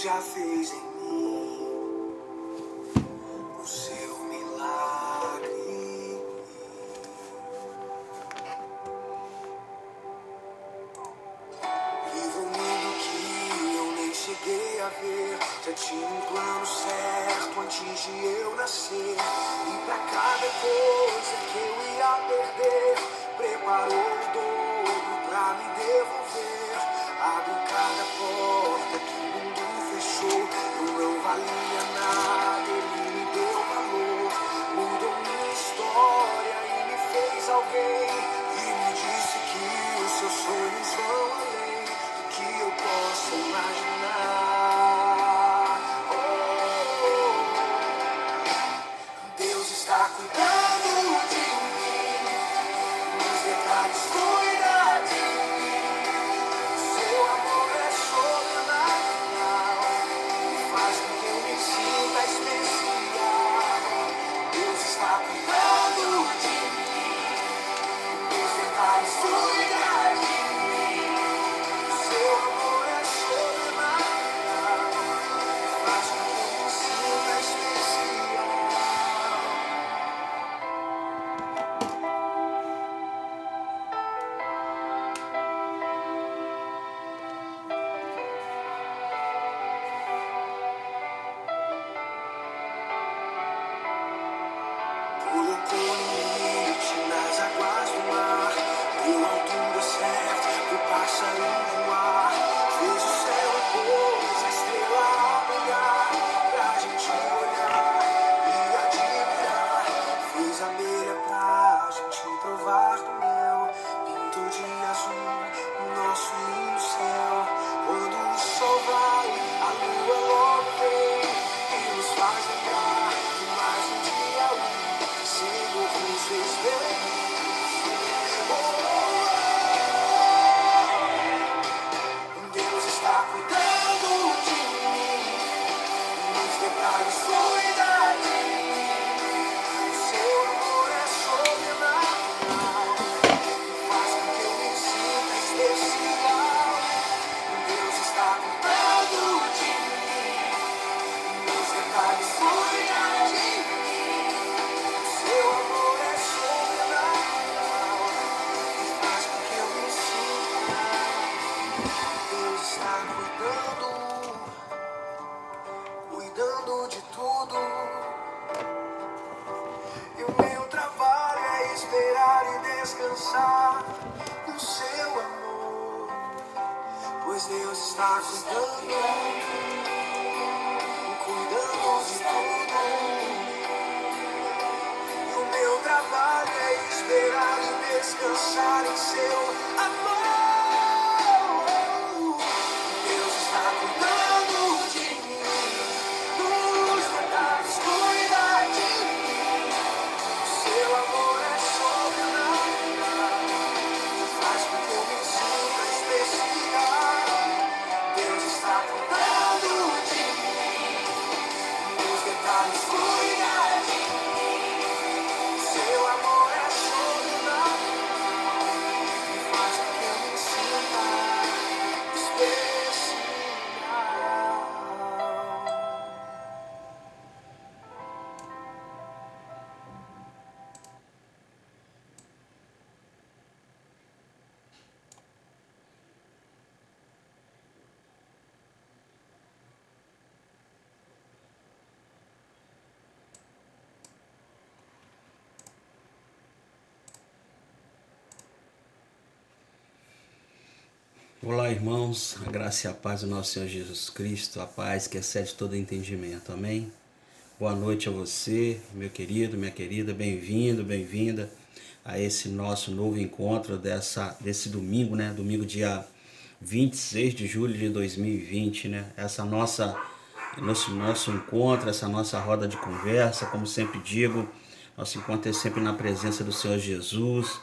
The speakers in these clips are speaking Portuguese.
já fez em mim o seu milagre. Vivo um mundo que eu nem cheguei a ver. Já tinha um plano certo antes de eu nascer. E pra cada coisa que eu ia perder, preparou o dobro pra me devolver. Abriu cada porta que o mundo fechou. Eu não valia nada, ele me deu valor. Mudou minha história e me fez alguém. E me disse que os seus sonhos vão além do que eu posso imaginar. Deus está cuidando de mim, nos detalhes cuida de mim. Seu amor é sobrenatural, faz com que eu me sinta especial. Deus está cuidando de mim, nos detalhes cuida de mim. Seu amor é sobrenatural, faz com que eu me sinta especial. Colocou limite nas águas do mar, deu a altura certa pro passarinho voar, fez o céu e pôs a estrela a brilhar, pra gente olhar e admirar, fez a abelha pra gente provar do mel, pintou de azul o nosso lindo céu. Quando o sol vai, a lua logo vem e nos faz lembrar que mais um dia Senhor nos fez bem. Deus está cuidando de mim, nos detalhes cuida de mim. Seu amor é sobrenatural, faz com que eu me sinta especial. Deus está cuidando de mim, nos detalhes cuida de mim. Seu amor é sobrenatural, faz com que eu me sinta. Deus está cuidando de tudo. E o meu trabalho é esperar e descansar no seu amor, pois Deus está cuidando de tudo. E o meu trabalho é esperar e descansar em seu amor. Deus está cuidando de mim, nos detalhes cuida de mim. Seu amor é sobrenatural, faz com que eu me sinta especial. Deus está cuidando de mim, nos detalhes cuida de mim. Seu amor é sobrenatural, faz com que eu me sinta especial. Olá, irmãos, a graça e a paz do nosso Senhor Jesus Cristo, a paz que excede todo entendimento, amém? Boa noite a você, meu querido, minha querida, bem-vindo, bem-vinda a esse nosso novo encontro desse domingo, né? Domingo dia 26 de julho de 2020, né? Nosso encontro, essa nossa roda de conversa, como sempre digo, nosso encontro é sempre na presença do Senhor Jesus,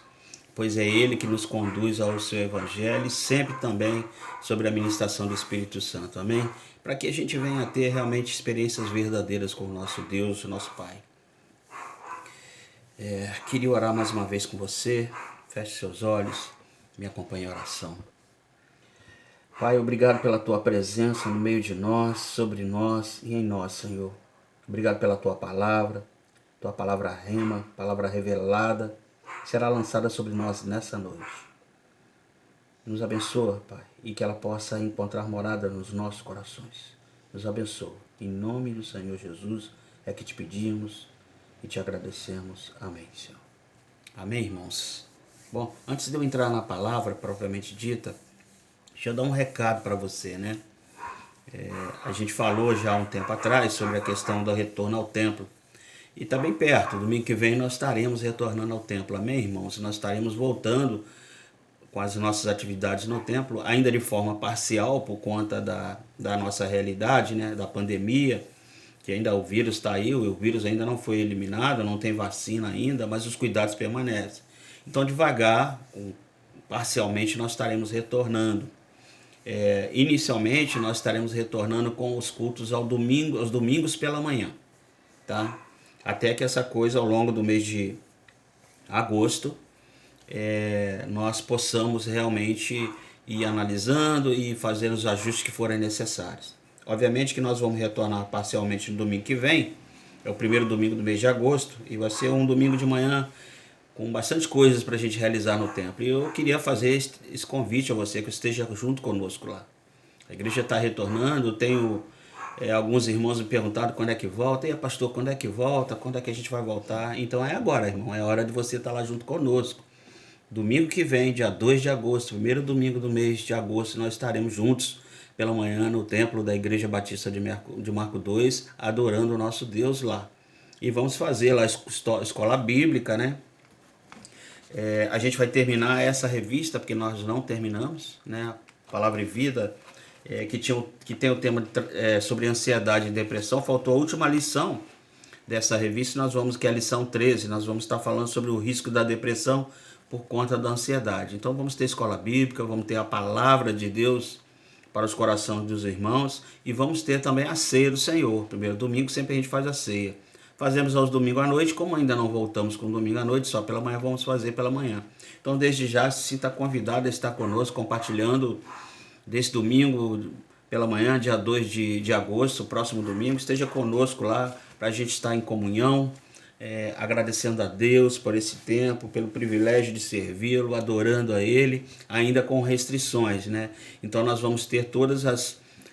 pois é Ele que nos conduz ao seu Evangelho e sempre também sobre a ministração do Espírito Santo, amém? Para que a gente venha a ter realmente experiências verdadeiras com o nosso Deus, o nosso Pai. Queria orar mais uma vez com você, feche seus olhos, me acompanhe em oração. Pai, obrigado pela tua presença no meio de nós, sobre nós e em nós, Senhor. Obrigado pela tua palavra rema, palavra revelada, será lançada sobre nós nessa noite. Nos abençoa, Pai, e que ela possa encontrar morada nos nossos corações. Nos abençoa. Em nome do Senhor Jesus é que te pedimos e te agradecemos. Amém, Senhor. Amém, irmãos? Bom, antes de eu entrar na palavra propriamente dita, deixa eu dar um recado para você, né? A gente falou já há um tempo atrás sobre a questão do retorno ao templo. E está bem perto, domingo que vem nós estaremos retornando ao templo, amém, irmãos? Nós estaremos voltando com as nossas atividades no templo, ainda de forma parcial por conta da nossa realidade, né? Da pandemia, que ainda o vírus está aí, o vírus ainda não foi eliminado, não tem vacina ainda, mas os cuidados permanecem. Então, devagar, parcialmente, nós estaremos retornando. Inicialmente, nós estaremos retornando com os cultos aos domingos pela manhã, tá? Até que essa coisa, ao longo do mês de agosto, nós possamos realmente ir analisando e fazer os ajustes que forem necessários. Obviamente que nós vamos retornar parcialmente no domingo que vem, é o primeiro domingo do mês de agosto, e vai ser um domingo de manhã com bastante coisas para a gente realizar no templo. E eu queria fazer esse convite a você, que esteja junto conosco lá. A igreja está retornando, tenho alguns irmãos me perguntado quando é que volta. E pastor, quando é que volta? Quando é que a gente vai voltar? Então é agora, irmão, é hora de você estar lá junto conosco. Domingo que vem, dia 2 de agosto, primeiro domingo do mês de agosto, nós estaremos juntos pela manhã no templo da Igreja Batista de Marco 2, adorando o nosso Deus lá. E vamos fazer lá a escola bíblica, né? A gente vai terminar essa revista, porque nós não terminamos, né? Palavra e Vida, que tem o tema sobre ansiedade e depressão. Faltou a última lição dessa revista, que é a lição 13. Nós vamos estar falando sobre o risco da depressão por conta da ansiedade. Então vamos ter escola bíblica, vamos ter a palavra de Deus para os corações dos irmãos e vamos ter também a ceia do Senhor. Primeiro domingo sempre a gente faz a ceia. Fazemos aos domingos à noite, como ainda não voltamos com domingo à noite, só pela manhã, vamos fazer pela manhã. Então desde já se sinta convidado a estar conosco, compartilhando desse domingo pela manhã, dia 2 de agosto, próximo domingo. Esteja conosco lá para a gente estar em comunhão, agradecendo a Deus por esse tempo, pelo privilégio de servi-lo, adorando a Ele, ainda com restrições, né? Então nós vamos ter todas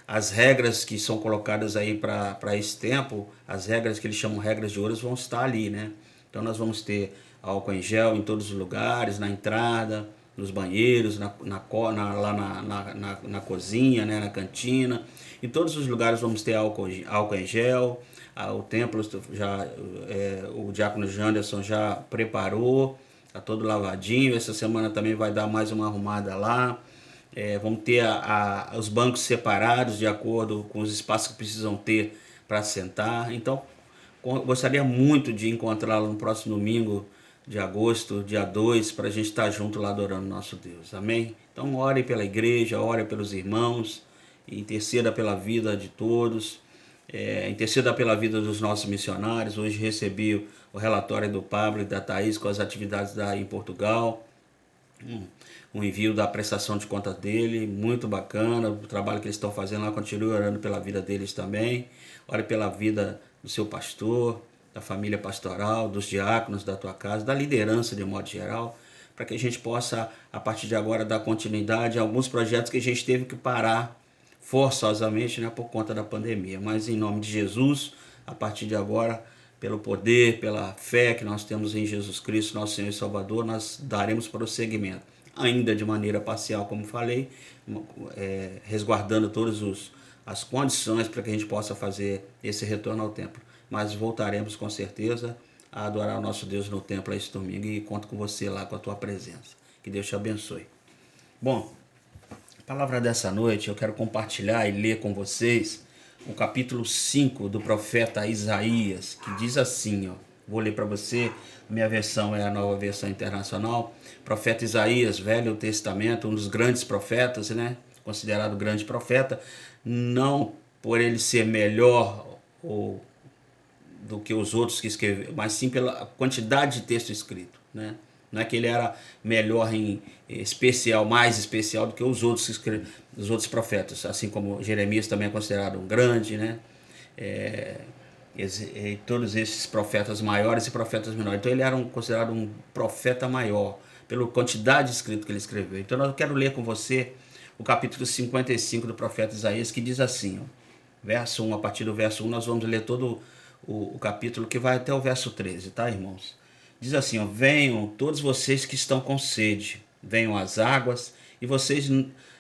as regras que são colocadas aí para esse tempo, as regras que eles chamam regras de ouro, vão estar ali, né? Então nós vamos ter álcool em gel em todos os lugares, na entrada, nos banheiros, lá na cozinha, né? Na cantina. Em todos os lugares vamos ter álcool em gel. O templo, o diácono Janderson já preparou, está todo lavadinho. Essa semana também vai dar mais uma arrumada lá. Vamos ter os bancos separados de acordo com os espaços que precisam ter para sentar. Então, gostaria muito de encontrá-lo no próximo domingo de agosto, dia 2, para a gente estar junto lá adorando nosso Deus. Amém? Então, ore pela igreja, ore pelos irmãos, interceda pela vida de todos, interceda pela vida dos nossos missionários. Hoje recebi o relatório do Pablo e da Thaís com as atividades em Portugal. Um envio da prestação de contas dele, muito bacana, o trabalho que eles estão fazendo lá. Continue orando pela vida deles também. Ore pela vida do seu pastor, da família pastoral, dos diáconos da tua casa, da liderança de modo geral, para que a gente possa, a partir de agora, dar continuidade a alguns projetos que a gente teve que parar forçosamente, né, por conta da pandemia. Mas em nome de Jesus, a partir de agora, pelo poder, pela fé que nós temos em Jesus Cristo, nosso Senhor e Salvador, nós daremos prosseguimento, ainda de maneira parcial, como falei, resguardando todas as condições para que a gente possa fazer esse retorno ao templo. Mas voltaremos com certeza a adorar o nosso Deus no templo esse domingo, e conto com você lá, com a tua presença. Que Deus te abençoe. Bom, a palavra dessa noite eu quero compartilhar e ler com vocês o capítulo 5 do profeta Isaías, que diz assim, vou ler para você, minha versão é a Nova Versão Internacional. Profeta Isaías, Velho Testamento, um dos grandes profetas, né? Considerado grande profeta, não por ele ser melhor do que os outros que escreveram, mas sim pela quantidade de texto escrito, né? Não é que ele era melhor mais especial do que os outros que dos outros profetas, assim como Jeremias também é considerado um grande, né? Todos esses profetas maiores e profetas menores. Então ele era considerado um profeta maior, pela quantidade de escrito que ele escreveu. Então eu quero ler com você o capítulo 55 do profeta Isaías, que diz assim, ó, verso 1, a partir do verso 1, nós vamos ler todo o capítulo, que vai até o verso 13, tá, irmãos? Diz assim, ó, venham todos vocês que estão com sede, venham às águas, e vocês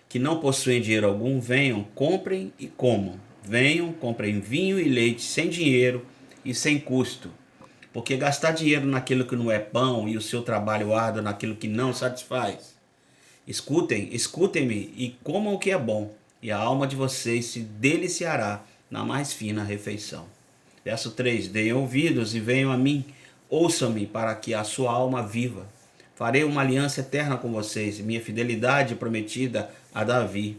que não possuem dinheiro algum, venham, comprem e comam. Venham, comprem vinho e leite sem dinheiro e sem custo. Porque gastar dinheiro naquilo que não é pão e o seu trabalho árduo naquilo que não satisfaz. Escutem-me e comam o que é bom, e a alma de vocês se deliciará na mais fina refeição. Verso 3: Deem ouvidos e venham a mim, ouçam-me para que a sua alma viva. Farei uma aliança eterna com vocês, minha prometida a Davi.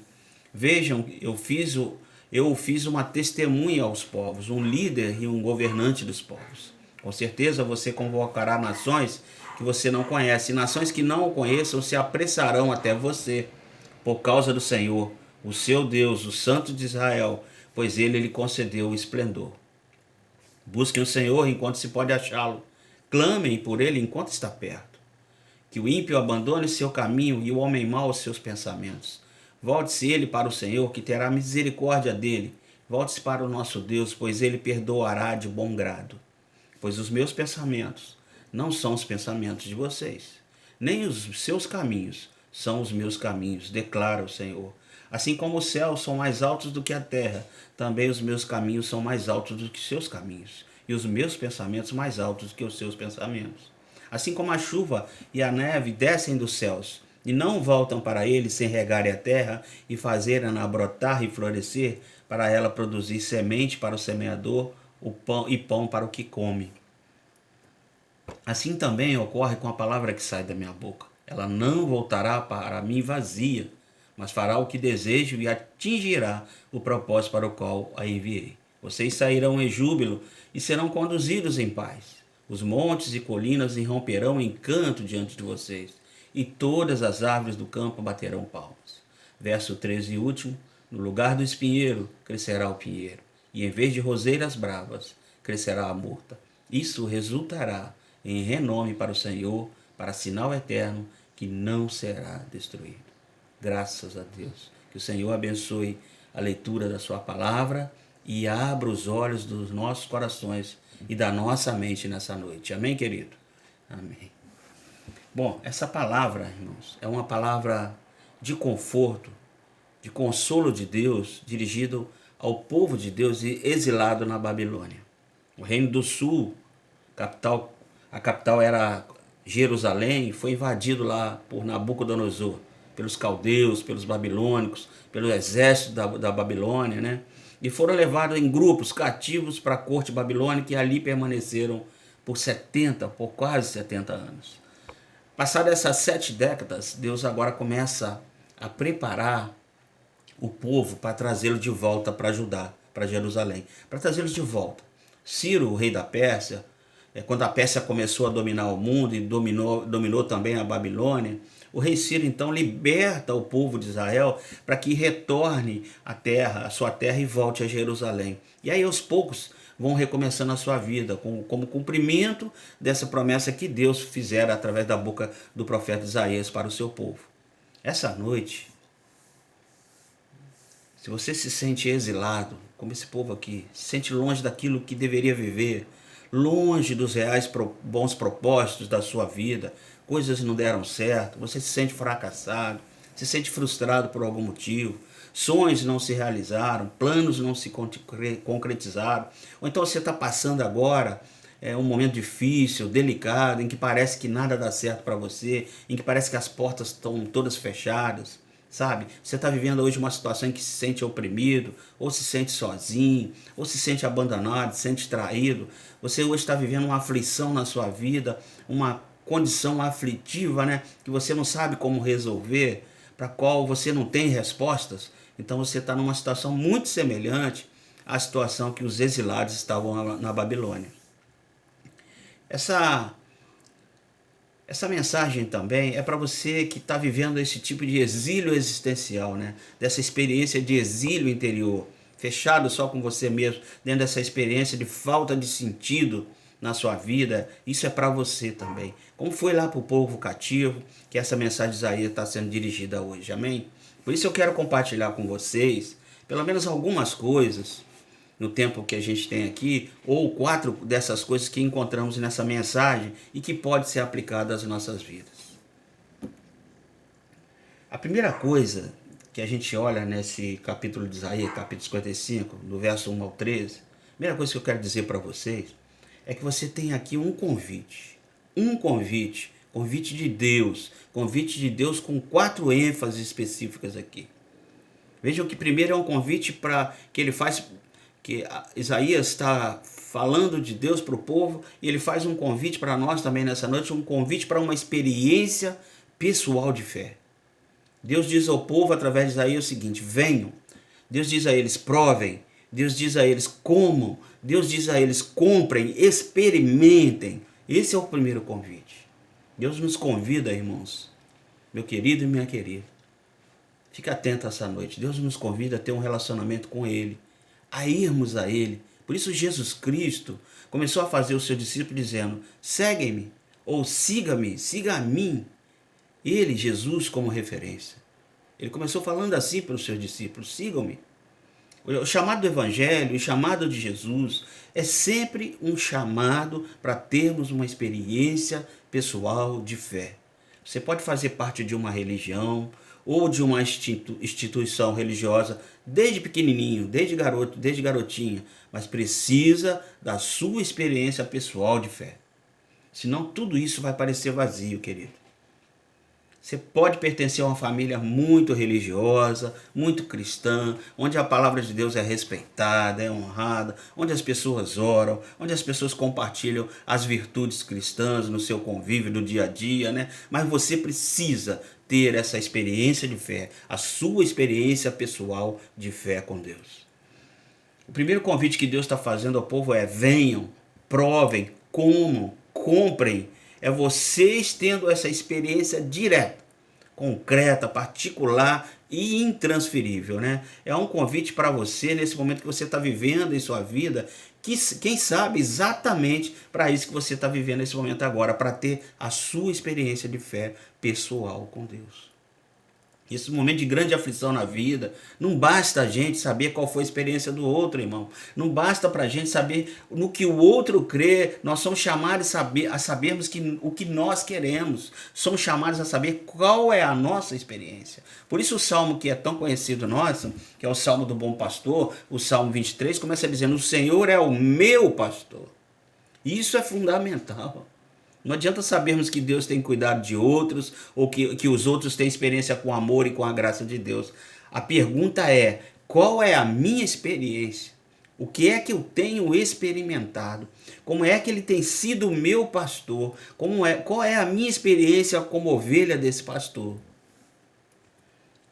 Vejam, eu fiz uma testemunha aos povos, um líder e um governante dos povos. Com certeza você convocará nações que você não conhece, e nações que não o conheçam se apressarão até você, por causa do Senhor, o seu Deus, o Santo de Israel, pois ele lhe concedeu o esplendor. Busquem o Senhor enquanto se pode achá-lo, clamem por ele enquanto está perto. Que o ímpio abandone seu caminho e o homem mau os seus pensamentos. Volte-se ele para o Senhor, que terá misericórdia dele. Volte-se para o nosso Deus, pois ele perdoará de bom grado. Pois os meus pensamentos não são os pensamentos de vocês, nem os seus caminhos são os meus caminhos, declara o Senhor. Assim como os céus são mais altos do que a terra, também os meus caminhos são mais altos do que seus caminhos, e os meus pensamentos mais altos do que os seus pensamentos. Assim como a chuva e a neve descem dos céus, e não voltam para ele sem regarem a terra e fazerem-na brotar e florescer, para ela produzir semente para o semeador, o pão e pão para o que come. Assim também ocorre com a palavra que sai da minha boca. Ela não voltará para mim vazia, mas fará o que desejo e atingirá o propósito para o qual a enviei. Vocês sairão em júbilo e serão conduzidos em paz. Os montes e colinas irromperão em canto diante de vocês, e todas as árvores do campo baterão palmas. Verso 13 e último: no lugar do espinheiro crescerá o pinheiro, e em vez de roseiras bravas crescerá a murta. Isso resultará em renome para o Senhor, para sinal eterno que não será destruído. Graças a Deus. Que o Senhor abençoe a leitura da sua palavra e abra os olhos dos nossos corações e da nossa mente nessa noite. Amém, querido? Amém. Bom, essa palavra, irmãos, é uma palavra de conforto, de consolo de Deus, dirigido ao povo de Deus exilado na Babilônia. O Reino do Sul, a capital era Jerusalém, foi invadido lá por Nabucodonosor, pelos caldeus, pelos babilônicos, pelo exército da Babilônia, né? E foram levados em grupos cativos para a corte babilônica, e ali permaneceram por quase 70 anos. Passadas essas 7 décadas, Deus agora começa a preparar o povo para trazê-lo de volta para Judá, para Jerusalém, para trazê-los de volta. Ciro, o rei da Pérsia, quando a Pérsia começou a dominar o mundo e dominou também a Babilônia, o rei Ciro então liberta o povo de Israel para que retorne a sua terra, e volte a Jerusalém. E aí aos poucos vão recomeçando a sua vida, como cumprimento dessa promessa que Deus fizera através da boca do profeta Isaías para o seu povo. Essa noite, se você se sente exilado, como esse povo aqui, se sente longe daquilo que deveria viver, longe dos reais bons propósitos da sua vida, coisas não deram certo, você se sente fracassado, se sente frustrado por algum motivo, sonhos não se realizaram, planos não se concretizaram, ou então você está passando agora um momento difícil, delicado, em que parece que nada dá certo para você, em que parece que as portas estão todas fechadas, sabe? Você está vivendo hoje uma situação em que se sente oprimido, ou se sente sozinho, ou se sente abandonado, se sente traído. Você hoje está vivendo uma aflição na sua vida, uma condição aflitiva, né? Que você não sabe como resolver, para a qual você não tem respostas. Então você está numa situação muito semelhante à situação que os exilados estavam na Babilônia. Essa mensagem também é para você que está vivendo esse tipo de exílio existencial, né? Dessa experiência de exílio interior, fechado só com você mesmo, dentro dessa experiência de falta de sentido na sua vida. Isso é para você também. Como foi lá para o povo cativo, que essa mensagem de Isaías está sendo dirigida hoje, amém? Por isso eu quero compartilhar com vocês, pelo menos algumas coisas, no tempo que a gente tem aqui, ou 4 dessas coisas que encontramos nessa mensagem e que pode ser aplicada às nossas vidas. A primeira coisa que a gente olha nesse capítulo de Isaías, capítulo 55, do verso 1 ao 13, a primeira coisa que eu quero dizer para vocês é que você tem aqui um convite de Deus, convite de Deus com 4 ênfases específicas aqui. Vejam que primeiro é um convite para que ele faz, que Isaías está falando de Deus para o povo, e ele faz um convite para nós também nessa noite, um convite para uma experiência pessoal de fé. Deus diz ao povo através de Isaías o seguinte: venham. Deus diz a eles: provem. Deus diz a eles: comam. Deus diz a eles: comprem, experimentem. Esse é o primeiro convite. Deus nos convida, irmãos, meu querido e minha querida. Fica atento essa noite. Deus nos convida a ter um relacionamento com Ele, a irmos a Ele. Por isso Jesus Cristo começou a fazer os seus discípulos dizendo: segue-me, ou siga-me, siga a mim. Ele, Jesus, como referência. Ele começou falando assim para os seus discípulos: sigam-me. O chamado do Evangelho, o chamado de Jesus, é sempre um chamado para termos uma experiência pessoal de fé. Você pode fazer parte de uma religião ou de uma instituição religiosa desde pequenininho, desde garoto, desde garotinha, mas precisa da sua experiência pessoal de fé. Senão tudo isso vai parecer vazio, querido. Você pode pertencer a uma família muito religiosa, muito cristã, onde a palavra de Deus é respeitada, é honrada, onde as pessoas oram, onde as pessoas compartilham as virtudes cristãs no seu convívio do dia a dia, né? Mas você precisa ter essa experiência de fé, a sua experiência pessoal de fé com Deus. O primeiro convite que Deus está fazendo ao povo é: venham, provem, comam, comprem. É vocês tendo essa experiência direta, concreta, particular e intransferível, né? É um convite para você nesse momento que você está vivendo em sua vida, que quem sabe exatamente para isso que você está vivendo nesse momento agora, para ter a sua experiência de fé pessoal com Deus. Esse momento de grande aflição na vida, não basta a gente saber qual foi a experiência do outro, irmão. Não basta para a gente saber no que o outro crê. Nós somos chamados a sabermos o que nós queremos. Somos chamados a saber qual é a nossa experiência. Por isso o salmo que é tão conhecido nosso, que é o Salmo do Bom Pastor, o Salmo 23, começa dizendo: o Senhor é o meu pastor. Isso é fundamental. Não adianta sabermos que Deus tem cuidado de outros ou que os outros têm experiência com o amor e com a graça de Deus. A pergunta é: qual é a minha experiência? O que é que eu tenho experimentado? Como é que ele tem sido o meu pastor? Qual é a minha experiência como ovelha desse pastor?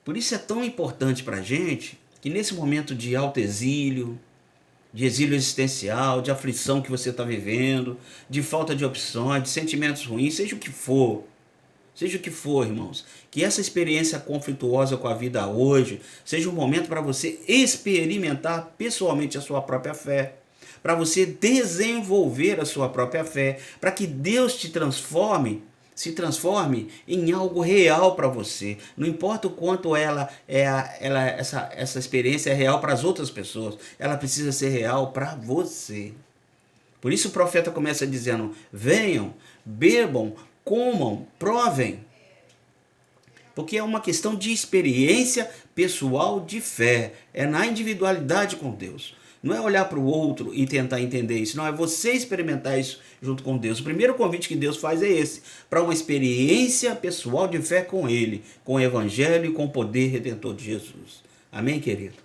Por isso é tão importante para a gente que nesse momento de alto exílio, de exílio existencial, de aflição que você está vivendo, de falta de opções, de sentimentos ruins, seja o que for, irmãos, que essa experiência conflituosa com a vida hoje seja um momento para você experimentar pessoalmente a sua própria fé, para você desenvolver a sua própria fé, para que Deus se transforme em algo real para você. Não importa o quanto essa experiência é real para as outras pessoas, ela precisa ser real para você. Por isso o profeta começa dizendo: venham, bebam, comam, provem. Porque é uma questão de experiência pessoal de fé. É na individualidade com Deus. Não é olhar para o outro e tentar entender isso. Não, é você experimentar isso junto com Deus. O primeiro convite que Deus faz é esse: para uma experiência pessoal de fé com Ele, com o Evangelho e com o poder redentor de Jesus. Amém, querido?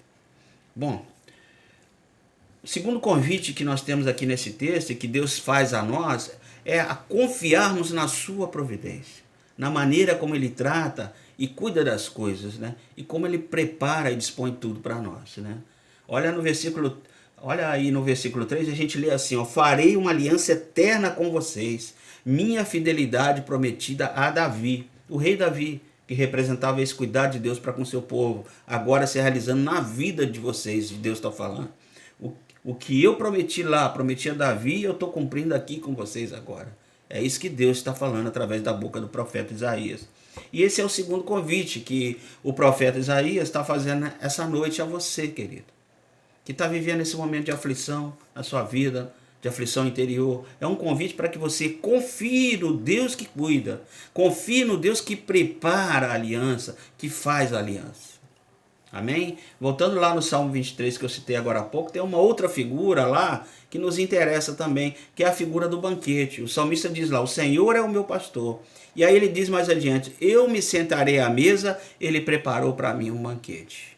Bom, o segundo convite que nós temos aqui nesse texto e que Deus faz a nós é a confiarmos na sua providência, na maneira como Ele trata e cuida das coisas, né? E como Ele prepara e dispõe tudo para nós, né? Olha aí no versículo 3, a gente lê assim: ó, farei uma aliança eterna com vocês, minha fidelidade prometida a Davi, o rei Davi, que representava esse cuidado de Deus para com seu povo, agora se realizando na vida de vocês, de Deus está falando. O que eu prometi lá, prometi a Davi, eu estou cumprindo aqui com vocês agora. É isso que Deus está falando através da boca do profeta Isaías. E esse é o segundo convite que o profeta Isaías está fazendo essa noite a você, querido, que está vivendo esse momento de aflição na sua vida, de aflição interior. É um convite para que você confie no Deus que cuida, confie no Deus que prepara a aliança, que faz a aliança. Amém? Voltando lá no Salmo 23 que eu citei agora há pouco, tem uma outra figura lá que nos interessa também, que é a figura do banquete. O salmista diz lá, o Senhor é o meu pastor. E aí ele diz mais adiante, eu me sentarei à mesa, ele preparou para mim um banquete.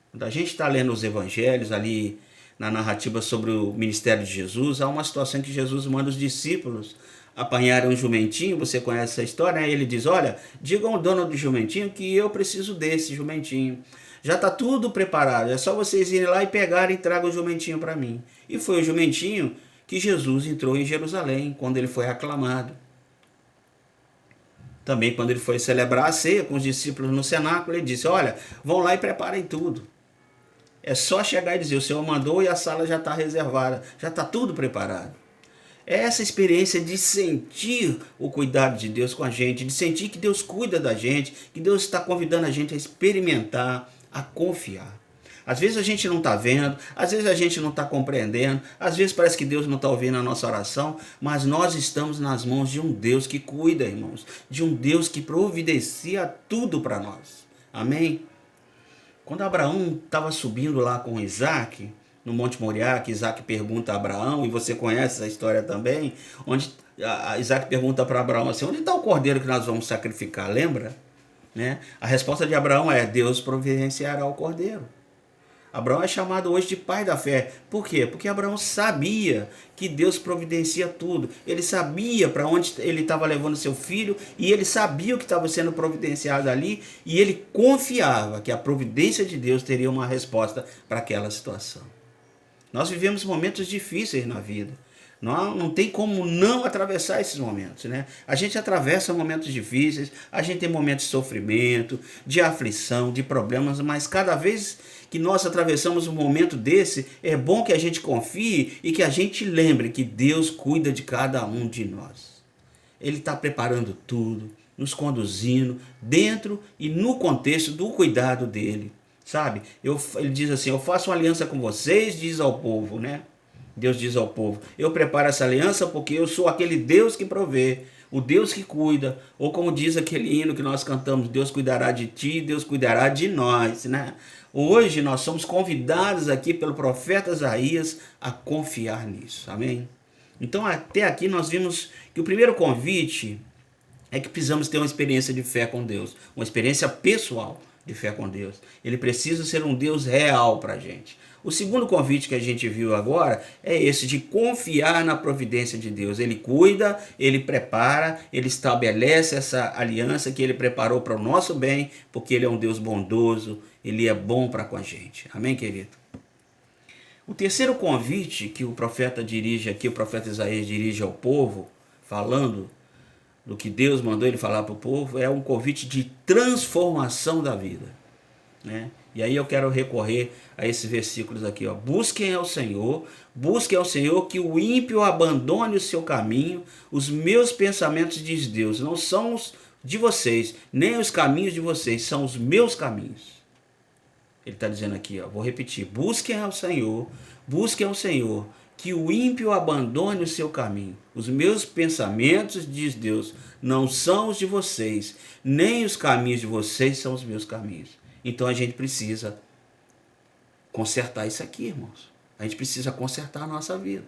Quando a gente está lendo os evangelhos ali, na narrativa sobre o ministério de Jesus, há uma situação que Jesus manda os discípulos apanharem um jumentinho, você conhece essa história, né? Ele diz, olha, digam ao dono do jumentinho que eu preciso desse jumentinho. Já está tudo preparado, é só vocês irem lá e pegarem e tragam o jumentinho para mim. E foi o jumentinho que Jesus entrou em Jerusalém, quando ele foi aclamado. Também quando ele foi celebrar a ceia com os discípulos no cenáculo, ele disse, olha, vão lá e preparem tudo. É só chegar e dizer, o Senhor mandou e a sala já está reservada, já está tudo preparado. É essa experiência de sentir o cuidado de Deus com a gente, de sentir que Deus cuida da gente, que Deus está convidando a gente a experimentar, a confiar. Às vezes a gente não está vendo, às vezes a gente não está compreendendo, às vezes parece que Deus não está ouvindo a nossa oração, mas nós estamos nas mãos de um Deus que cuida, irmãos, de um Deus que providencia tudo para nós. Amém? Quando Abraão estava subindo lá com Isaac, no Monte Moriá, que Isaac pergunta a Abraão, e você conhece essa história também, onde Isaac pergunta para Abraão assim, onde está o cordeiro que nós vamos sacrificar, lembra? Né? A resposta de Abraão é, Deus providenciará o cordeiro. Abraão é chamado hoje de pai da fé. Por quê? Porque Abraão sabia que Deus providencia tudo. Ele sabia para onde ele estava levando seu filho e ele sabia o que estava sendo providenciado ali e ele confiava que a providência de Deus teria uma resposta para aquela situação. Nós vivemos momentos difíceis na vida. Não tem como não atravessar esses momentos, né? A gente atravessa momentos difíceis, a gente tem momentos de sofrimento, de aflição, de problemas, mas cada vez que nós atravessamos um momento desse, é bom que a gente confie e que a gente lembre que Deus cuida de cada um de nós. Ele está preparando tudo, nos conduzindo dentro e no contexto do cuidado dele, sabe? Ele diz assim, eu faço uma aliança com vocês, diz ao povo, né? Deus diz ao povo, eu preparo essa aliança porque eu sou aquele Deus que provê, o Deus que cuida, ou como diz aquele hino que nós cantamos, Deus cuidará de ti, Deus cuidará de nós, né? Hoje nós somos convidados aqui pelo profeta Isaías a confiar nisso, amém? Então até aqui nós vimos que o primeiro convite é que precisamos ter uma experiência de fé com Deus, uma experiência pessoal de fé com Deus. Ele precisa ser um Deus real para a gente. O segundo convite que a gente viu agora é esse de confiar na providência de Deus. Ele cuida, ele prepara, ele estabelece essa aliança que ele preparou para o nosso bem, porque ele é um Deus bondoso, ele é bom para com a gente. Amém, querido? O terceiro convite que o profeta dirige aqui, o profeta Isaías dirige ao povo, falando do que Deus mandou ele falar para o povo, é um convite de transformação da vida, né? E aí eu quero recorrer a esses versículos aqui, ó. Busquem ao Senhor que o ímpio abandone o seu caminho, os meus pensamentos, diz Deus, não são os de vocês, nem os caminhos de vocês, são os meus caminhos. Ele está dizendo aqui, ó, vou repetir, busquem ao Senhor que o ímpio abandone o seu caminho. Os meus pensamentos, diz Deus, não são os de vocês, nem os caminhos de vocês são os meus caminhos. Então a gente precisa consertar isso aqui, irmãos. A gente precisa consertar a nossa vida.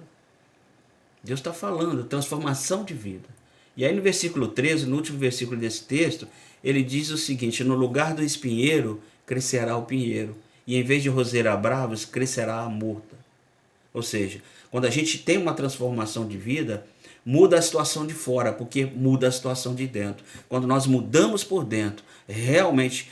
Deus está falando, transformação de vida. E aí no versículo 13, no último versículo desse texto, ele diz o seguinte, no lugar do espinheiro crescerá o pinheiro, e em vez de roseira bravos, crescerá a murta. Ou seja, quando a gente tem uma transformação de vida, muda a situação de fora, porque muda a situação de dentro. Quando nós mudamos por dentro, realmente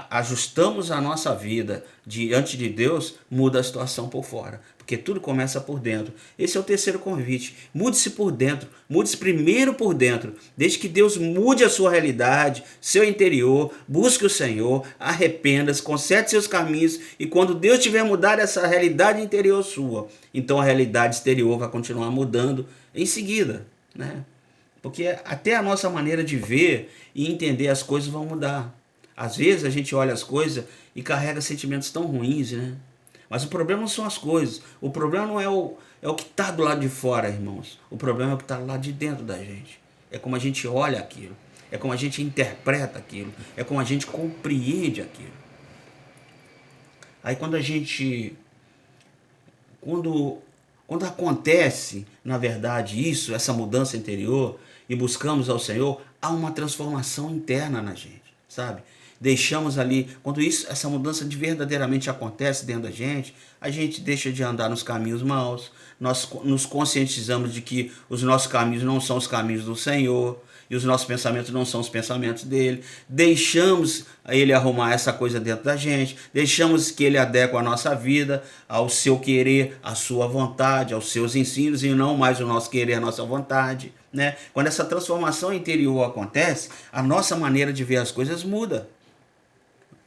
ajustamos a nossa vida diante de Deus, muda a situação por fora. porque tudo começa por dentro. Esse é o terceiro convite. Mude-se por dentro, mude-se primeiro por dentro. Desde que Deus mude a sua realidade, seu interior, busque o Senhor, arrependa-se, conserte seus caminhos, e quando Deus tiver mudado essa realidade interior sua, então a realidade exterior vai continuar mudando em seguida, né? Porque até a nossa maneira de ver e entender as coisas vão mudar. Às vezes a gente olha as coisas e carrega sentimentos tão ruins, né? Mas o problema não são as coisas. O problema não é o que está do lado de fora, irmãos. O problema é o que está do lado de dentro da gente. É como a gente olha aquilo. É como a gente interpreta aquilo. É como a gente compreende aquilo. Aí quando a gente... Quando acontece, na verdade, isso, essa mudança interior, e buscamos ao Senhor, há uma transformação interna na gente, sabe? Deixamos ali, quando essa mudança de verdadeiramente acontece dentro da gente, a gente deixa de andar nos caminhos maus, nós nos conscientizamos de que os nossos caminhos não são os caminhos do Senhor, e os nossos pensamentos não são os pensamentos dele, deixamos ele arrumar essa coisa dentro da gente, deixamos que ele adeque a nossa vida ao seu querer, à sua vontade, aos seus ensinos, e não mais o nosso querer, a nossa vontade, né? Quando essa transformação interior acontece, a nossa maneira de ver as coisas muda.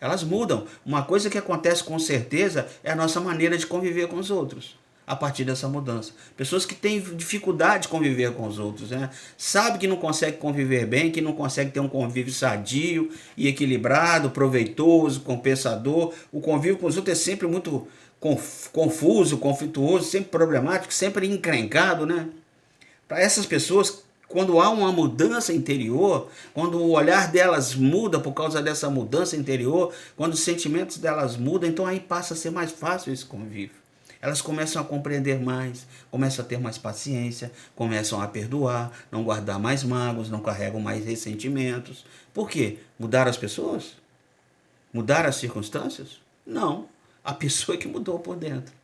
Elas mudam. Uma coisa que acontece com certeza é a nossa maneira de conviver com os outros. A partir dessa mudança. Pessoas que têm dificuldade de conviver com os outros, né? Sabe que não consegue conviver bem, que não consegue ter um convívio sadio e equilibrado, proveitoso, compensador. O convívio com os outros é sempre muito confuso, conflituoso, sempre problemático, sempre encrencado, né? Para essas pessoas, quando há uma mudança interior, quando o olhar delas muda por causa dessa mudança interior, quando os sentimentos delas mudam, então aí passa a ser mais fácil esse convívio. Elas começam a compreender mais, começam a ter mais paciência, começam a perdoar, não guardar mais mágoas, não carregam mais ressentimentos. Por quê? Mudaram as pessoas? Mudaram as circunstâncias? Não. A pessoa é que mudou por dentro.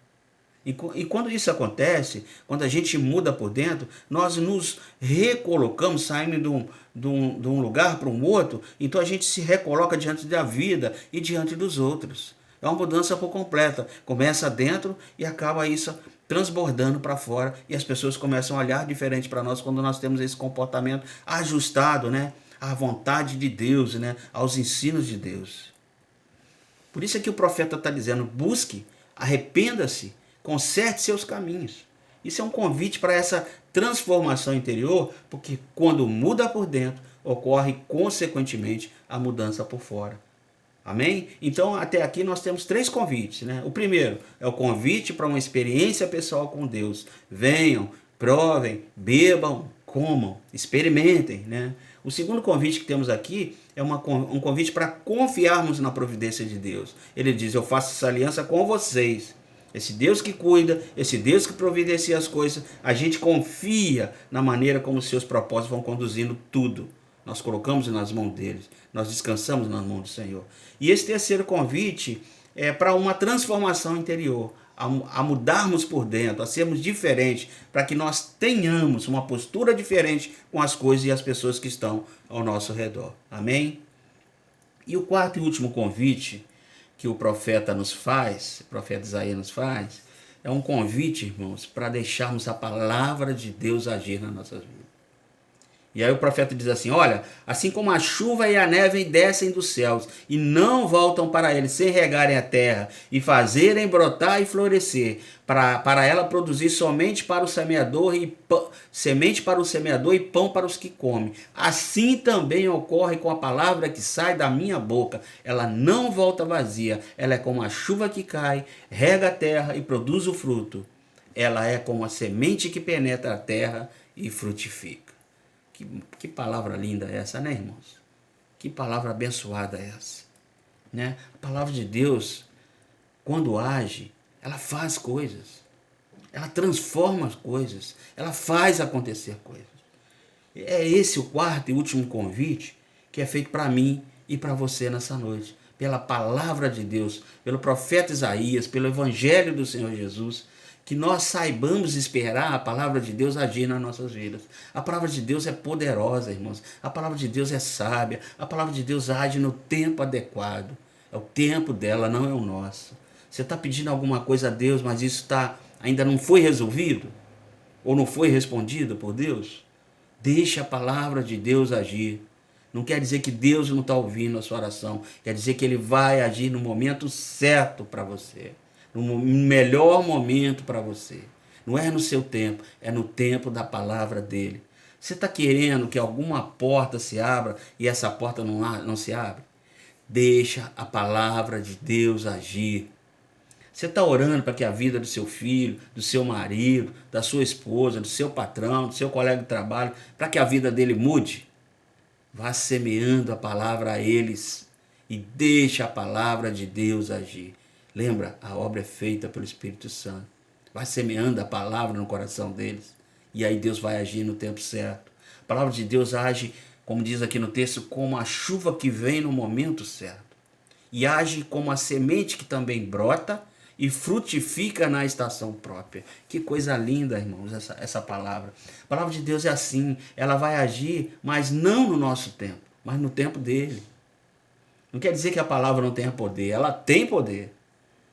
E quando isso acontece, quando a gente muda por dentro, nós nos recolocamos, saindo de um lugar para um outro, então a gente se recoloca diante da vida e diante dos outros. É uma mudança por completa. Começa dentro e acaba isso transbordando para fora, e as pessoas começam a olhar diferente para nós quando nós temos esse comportamento ajustado, né, à vontade de Deus, né, aos ensinos de Deus. Por isso é que o profeta está dizendo: busque, arrependa-se, conserte seus caminhos. Isso é um convite para essa transformação interior, porque quando muda por dentro, ocorre consequentemente a mudança por fora. Amém? Então, até aqui nós temos 3 convites, né? O primeiro é o convite para uma experiência pessoal com Deus. Venham, provem, bebam, comam, experimentem, né? O segundo convite que temos aqui é um convite para confiarmos na providência de Deus. Ele diz: eu faço essa aliança com vocês. Esse Deus que cuida, esse Deus que providencia as coisas, a gente confia na maneira como os seus propósitos vão conduzindo tudo. Nós colocamos nas mãos deles, nós descansamos nas mãos do Senhor. E esse terceiro convite é para uma transformação interior, a mudarmos por dentro, a sermos diferentes, para que nós tenhamos uma postura diferente com as coisas e as pessoas que estão ao nosso redor. Amém? E o quarto e último convite que o profeta nos faz, o profeta Isaías nos faz, é um convite, irmãos, para deixarmos a palavra de Deus agir nas nossas vidas. E aí o profeta diz assim: olha, assim como a chuva e a neve descem dos céus e não voltam para ele sem regarem a terra e fazerem brotar e florescer, para ela produzir somente para o semeador semente para o semeador e pão para os que comem. Assim também ocorre com a palavra que sai da minha boca. Ela não volta vazia, ela é como a chuva que cai, rega a terra e produz o fruto. Ela é como a semente que penetra a terra e frutifica. Que palavra linda é essa, né, irmãos? Que palavra abençoada é essa, né? A palavra de Deus, quando age, ela faz coisas, ela transforma as coisas, ela faz acontecer coisas. É esse o quarto e último convite que é feito para mim e para você nessa noite, pela palavra de Deus, pelo profeta Isaías, pelo evangelho do Senhor Jesus, que nós saibamos esperar a palavra de Deus agir nas nossas vidas. A palavra de Deus é poderosa, irmãos. A palavra de Deus é sábia. A palavra de Deus age no tempo adequado. É o tempo dela, não é o nosso. Você está pedindo alguma coisa a Deus, mas isso está ainda não foi resolvido? Ou não foi respondido por Deus? Deixa a palavra de Deus agir. Não quer dizer que Deus não está ouvindo a sua oração. Quer dizer que Ele vai agir no momento certo para você. No melhor momento para você. Não é no seu tempo, é no tempo da palavra dEle. Você está querendo que alguma porta se abra e essa porta não se abre? Deixa a palavra de Deus agir. Você está orando para que a vida do seu filho, do seu marido, da sua esposa, do seu patrão, do seu colega de trabalho, para que a vida dele mude? Vá semeando a palavra a eles e deixa a palavra de Deus agir. Lembra, a obra é feita pelo Espírito Santo. Vai semeando a palavra no coração deles e aí Deus vai agir no tempo certo. A palavra de Deus age, como diz aqui no texto, como a chuva que vem no momento certo. E age como a semente que também brota e frutifica na estação própria. Que coisa linda, irmãos, essa palavra. A palavra de Deus é assim, ela vai agir, mas não no nosso tempo, mas no tempo dele. Não quer dizer que a palavra não tenha poder, ela tem poder.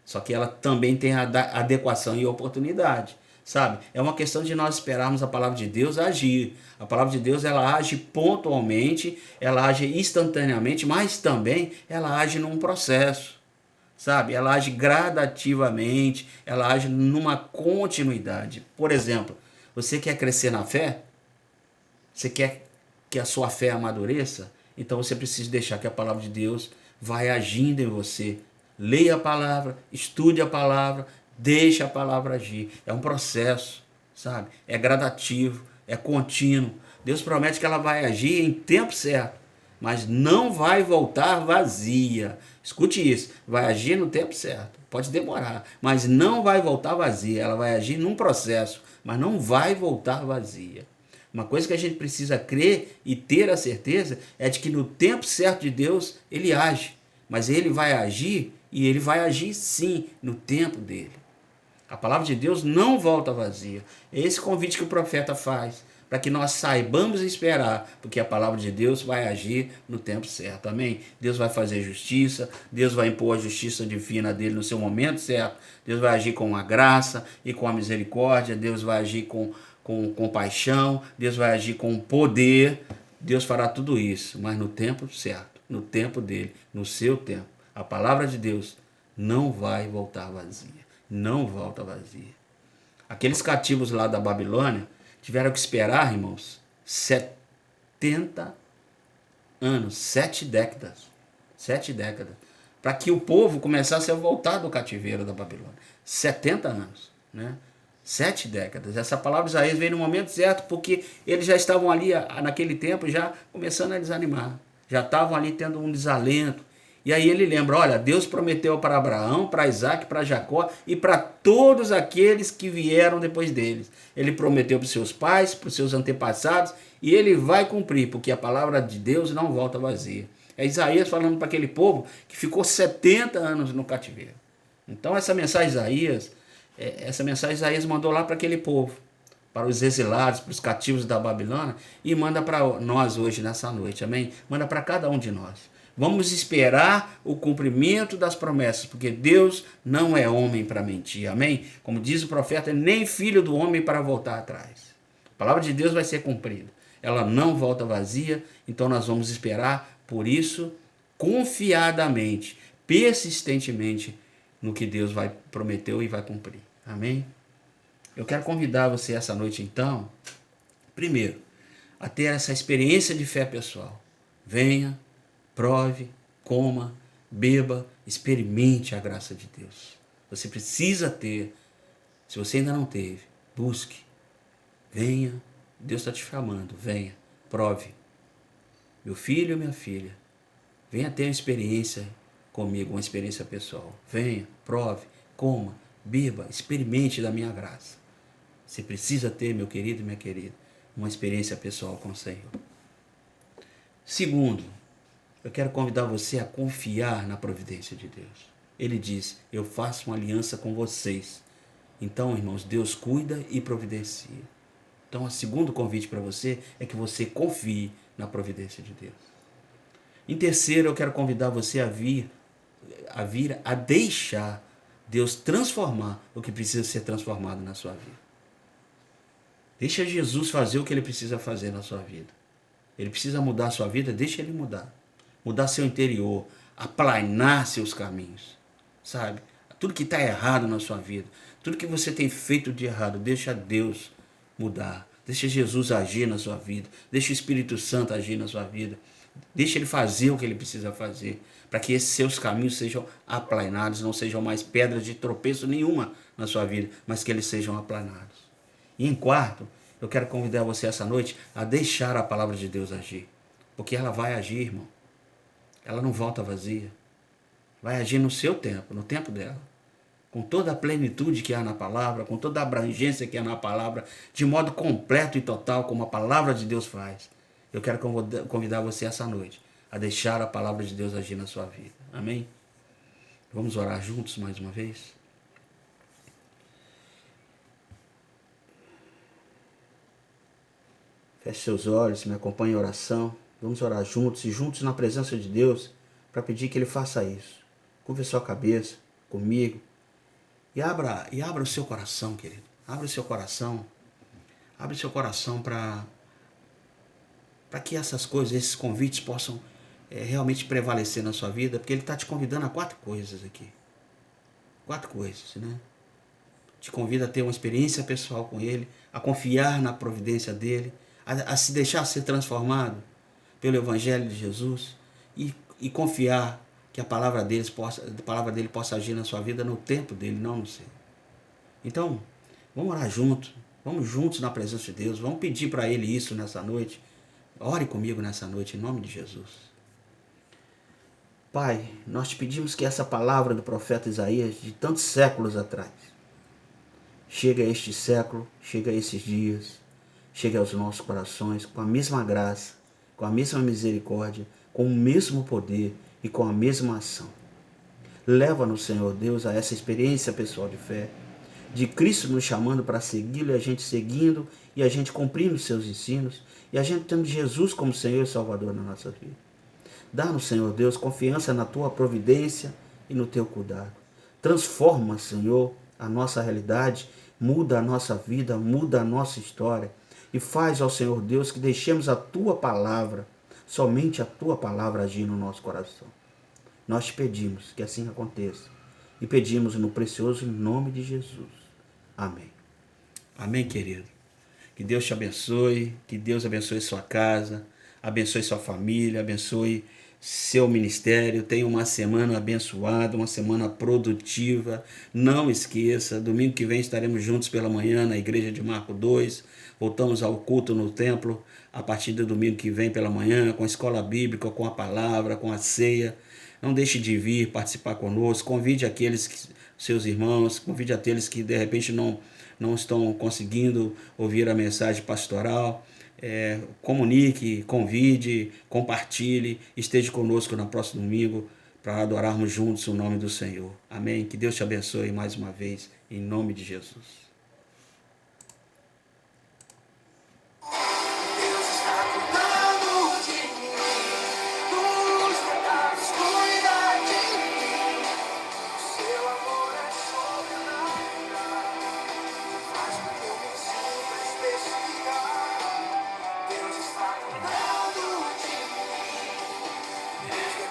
Só que ela também tem adequação e oportunidade, sabe? É uma questão de nós esperarmos a palavra de Deus agir. A palavra de Deus, ela age pontualmente, ela age instantaneamente, mas também ela age num processo, sabe? Ela age gradativamente, ela age numa continuidade. Por exemplo, você quer crescer na fé? Você quer que a sua fé amadureça? Então você precisa deixar que a palavra de Deus vai agindo em você. Leia a palavra, estude a palavra, deixe a palavra agir. É um processo, sabe? É gradativo, é contínuo. Deus promete que ela vai agir em tempo certo, mas não vai voltar vazia. Escute isso, vai agir no tempo certo. Pode demorar, mas não vai voltar vazia. Ela vai agir num processo, mas não vai voltar vazia. Uma coisa que a gente precisa crer e ter a certeza é de que no tempo certo de Deus, Ele age. Mas Ele vai agir e Ele vai agir sim no tempo dele. A palavra de Deus não volta vazia. É esse convite que o profeta faz, para que nós saibamos esperar, porque a palavra de Deus vai agir no tempo certo. Amém? Deus vai fazer justiça, Deus vai impor a justiça divina dele no seu momento certo. Deus vai agir com a graça e com a misericórdia. Deus vai agir com compaixão. Deus vai agir com poder. Deus fará tudo isso, mas no tempo certo, no tempo dele, no seu tempo. A palavra de Deus não vai voltar vazia. Não volta vazia. Aqueles cativos lá da Babilônia tiveram que esperar, irmãos, 70 anos, 7 décadas. 7 décadas. Para que o povo começasse a voltar do cativeiro da Babilônia. 70 anos, né? 7 décadas. Essa palavra de Isaías veio no momento certo, porque eles já estavam ali, naquele tempo, já começando a desanimar. Já estavam ali tendo um desalento. E aí ele lembra, olha, Deus prometeu para Abraão, para Isaac, para Jacó e para todos aqueles que vieram depois deles. Ele prometeu para os seus pais, para os seus antepassados, e ele vai cumprir, porque a palavra de Deus não volta vazia. É Isaías falando para aquele povo que ficou 70 anos no cativeiro. Então essa mensagem Isaías mandou lá para aquele povo, para os exilados, para os cativos da Babilônia, e manda para nós hoje, nessa noite, amém? Manda para cada um de nós. Vamos esperar o cumprimento das promessas, porque Deus não é homem para mentir, amém? Como diz o profeta, nem filho do homem para voltar atrás. A palavra de Deus vai ser cumprida. Ela não volta vazia, então nós vamos esperar, por isso, confiadamente, persistentemente, no que Deus prometeu e vai cumprir, amém? Eu quero convidar você essa noite, então, primeiro, a ter essa experiência de fé pessoal. Venha, prove, coma, beba, experimente a graça de Deus. Você precisa ter. Se você ainda não teve, busque. Venha, Deus está te chamando. Venha, prove. Meu filho, minha filha, venha ter uma experiência comigo, uma experiência pessoal. Venha, prove, coma, beba, experimente da minha graça. Você precisa ter, meu querido e minha querida, uma experiência pessoal com o Senhor. Segundo, eu quero convidar você a confiar na providência de Deus. Ele diz, eu faço uma aliança com vocês. Então, irmãos, Deus cuida e providencia. Então, o segundo convite para você é que você confie na providência de Deus. Em terceiro, eu quero convidar você a deixar Deus transformar o que precisa ser transformado na sua vida. Deixa Jesus fazer o que Ele precisa fazer na sua vida. Ele precisa mudar a sua vida, deixa Ele mudar. Mudar seu interior, aplanar seus caminhos, sabe? Tudo que está errado na sua vida, tudo que você tem feito de errado, deixa Deus mudar. Deixa Jesus agir na sua vida. Deixa o Espírito Santo agir na sua vida. Deixa Ele fazer o que Ele precisa fazer, para que esses seus caminhos sejam aplanados, não sejam mais pedras de tropeço nenhuma na sua vida, mas que eles sejam aplanados. E em quarto, eu quero convidar você essa noite a deixar a palavra de Deus agir, porque ela vai agir, irmão. Ela não volta vazia. Vai agir no seu tempo, no tempo dela, com toda a plenitude que há na palavra, com toda a abrangência que há na palavra, de modo completo e total, como a palavra de Deus faz. Eu quero convidar você essa noite a deixar a palavra de Deus agir na sua vida. Amém? Vamos orar juntos mais uma vez? Feche seus olhos, me acompanhe em oração. Vamos orar juntos e juntos na presença de Deus para pedir que Ele faça isso. Curva sua cabeça comigo e abra o seu coração, querido. Abra o seu coração. Abre o seu coração para que essas coisas, esses convites possam realmente prevalecer na sua vida, porque Ele está te convidando a 4 coisas aqui. 4 coisas, né? Te convida a ter uma experiência pessoal com Ele, a confiar na providência dEle, a se deixar ser transformado pelo Evangelho de Jesus e confiar que a palavra dele possa agir na sua vida no tempo dele, não no seu. Então, vamos orar juntos, vamos juntos na presença de Deus, vamos pedir para Ele isso nessa noite. Ore comigo nessa noite, em nome de Jesus. Pai, nós te pedimos que essa palavra do profeta Isaías, de tantos séculos atrás, chegue a este século, chegue a esses dias, chegue aos nossos corações com a mesma graça, com a mesma misericórdia, com o mesmo poder e com a mesma ação. Leva-nos, Senhor Deus, a essa experiência pessoal de fé, de Cristo nos chamando para segui-lo e a gente seguindo e a gente cumprindo os seus ensinos e a gente tendo Jesus como Senhor e Salvador na nossa vida. Dá-nos, Senhor Deus, confiança na Tua providência e no Teu cuidado. Transforma, Senhor, a nossa realidade, muda a nossa vida, muda a nossa história e faz, ó Senhor Deus, que deixemos a Tua palavra, somente a Tua palavra agir no nosso coração. Nós te pedimos que assim aconteça e pedimos no precioso nome de Jesus. Amém. Amém, querido. Que Deus te abençoe, que Deus abençoe sua casa, abençoe sua família, abençoe seu ministério. Tenha uma semana abençoada, uma semana produtiva. Não esqueça, domingo que vem estaremos juntos pela manhã na igreja de Marco 2. Voltamos ao culto no templo a partir do domingo que vem pela manhã, com a escola bíblica, com a palavra, com a ceia. Não deixe de vir participar conosco. Convide seus irmãos, convide aqueles que de repente não estão conseguindo ouvir a mensagem pastoral. Comunique, convide, compartilhe, esteja conosco no próximo domingo para adorarmos juntos o nome do Senhor. Amém? Que Deus te abençoe mais uma vez, em nome de Jesus.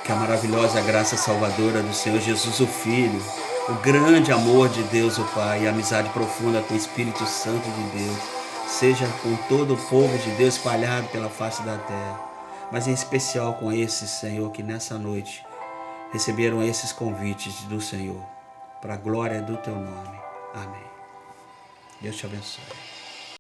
Que a maravilhosa graça salvadora do Senhor Jesus, o Filho, o grande amor de Deus, o Pai, e a amizade profunda com o Espírito Santo de Deus, seja com todo o povo de Deus espalhado pela face da terra, mas em especial com esses, Senhor, que nessa noite receberam esses convites do Senhor, para a glória do Teu nome. Amém. Deus te abençoe.